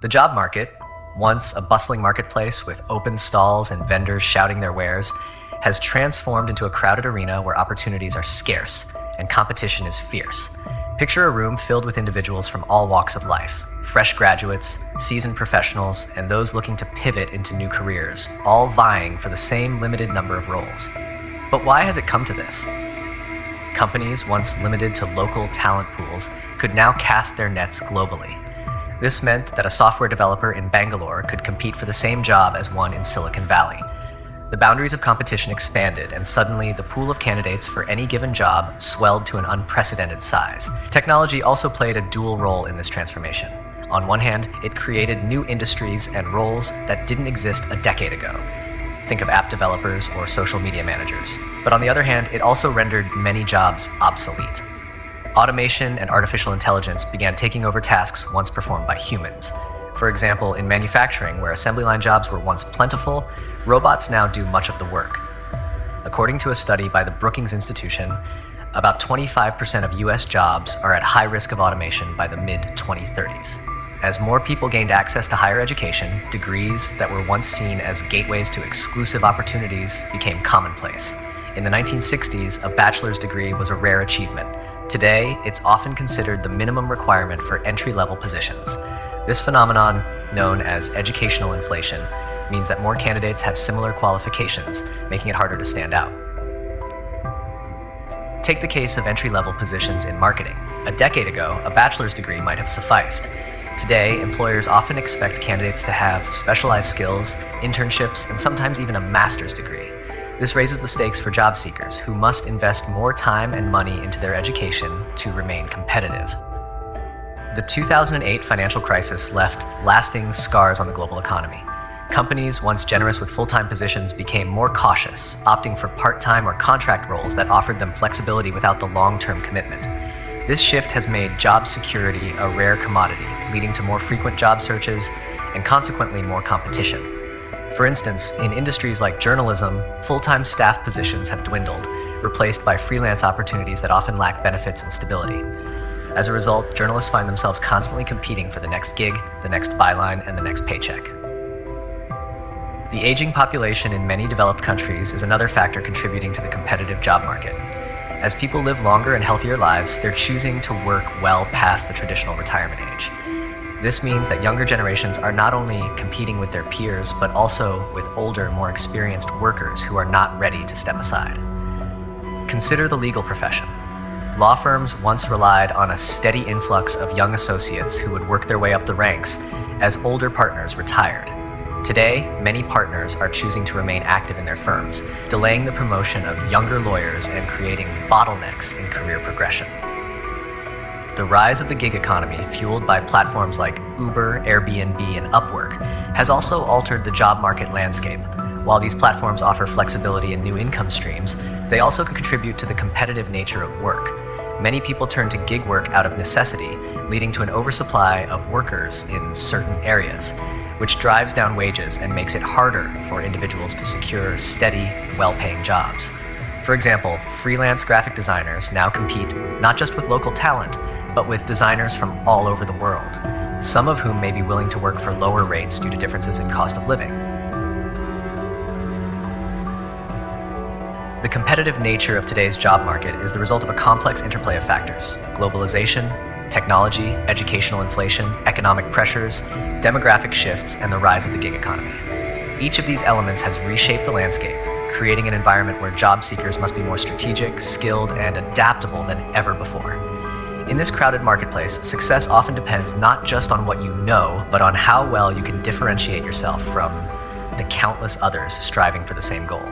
The job market, once a bustling marketplace with open stalls and vendors shouting their wares, has transformed into a crowded arena where opportunities are scarce and competition is fierce. Picture a room filled with individuals from all walks of life, fresh graduates, seasoned professionals, and those looking to pivot into new careers, all vying for the same limited number of roles. But why has it come to this? Companies, once limited to local talent pools, could now cast their nets globally. This meant that a software developer in Bangalore could compete for the same job as one in Silicon Valley. The boundaries of competition expanded, and suddenly the pool of candidates for any given job swelled to an unprecedented size. Technology also played a dual role in this transformation. On one hand, it created new industries and roles that didn't exist a decade ago. Think of app developers or social media managers. But on the other hand, it also rendered many jobs obsolete. Automation and artificial intelligence began taking over tasks once performed by humans. For example, in manufacturing, where assembly line jobs were once plentiful, robots now do much of the work. According to a study by the Brookings Institution, about 25% of US jobs are at high risk of automation by the mid-2030s. As more people gained access to higher education, degrees that were once seen as gateways to exclusive opportunities became commonplace. In the 1960s, a bachelor's degree was a rare achievement. Today, it's often considered the minimum requirement for entry-level positions. This phenomenon, known as educational inflation, means that more candidates have similar qualifications, making it harder to stand out. Take the case of entry-level positions in marketing. A decade ago, a bachelor's degree might have sufficed. Today, employers often expect candidates to have specialized skills, internships, and sometimes even a master's degree. This raises the stakes for job seekers, who must invest more time and money into their education to remain competitive. The 2008 financial crisis left lasting scars on the global economy. Companies once generous with full-time positions became more cautious, opting for part-time or contract roles that offered them flexibility without the long-term commitment. This shift has made job security a rare commodity, leading to more frequent job searches and consequently more competition. For instance, in industries like journalism, full-time staff positions have dwindled, replaced by freelance opportunities that often lack benefits and stability. As a result, journalists find themselves constantly competing for the next gig, the next byline, and the next paycheck. The aging population in many developed countries is another factor contributing to the competitive job market. As people live longer and healthier lives, they're choosing to work well past the traditional retirement age. This means that younger generations are not only competing with their peers, but also with older, more experienced workers who are not ready to step aside. Consider the legal profession. Law firms once relied on a steady influx of young associates who would work their way up the ranks as older partners retired. Today, many partners are choosing to remain active in their firms, delaying the promotion of younger lawyers and creating bottlenecks in career progression. The rise of the gig economy, fueled by platforms like Uber, Airbnb, and Upwork, has also altered the job market landscape. While these platforms offer flexibility and new income streams, they also can contribute to the competitive nature of work. Many people turn to gig work out of necessity, leading to an oversupply of workers in certain areas, which drives down wages and makes it harder for individuals to secure steady, well-paying jobs. For example, freelance graphic designers now compete not just with local talent, but with designers from all over the world, some of whom may be willing to work for lower rates due to differences in cost of living. The competitive nature of today's job market is the result of a complex interplay of factors: globalization, technology, educational inflation, economic pressures, demographic shifts, and the rise of the gig economy. Each of these elements has reshaped the landscape, creating an environment where job seekers must be more strategic, skilled, and adaptable than ever before. In this crowded marketplace, success often depends not just on what you know, but on how well you can differentiate yourself from the countless others striving for the same goal.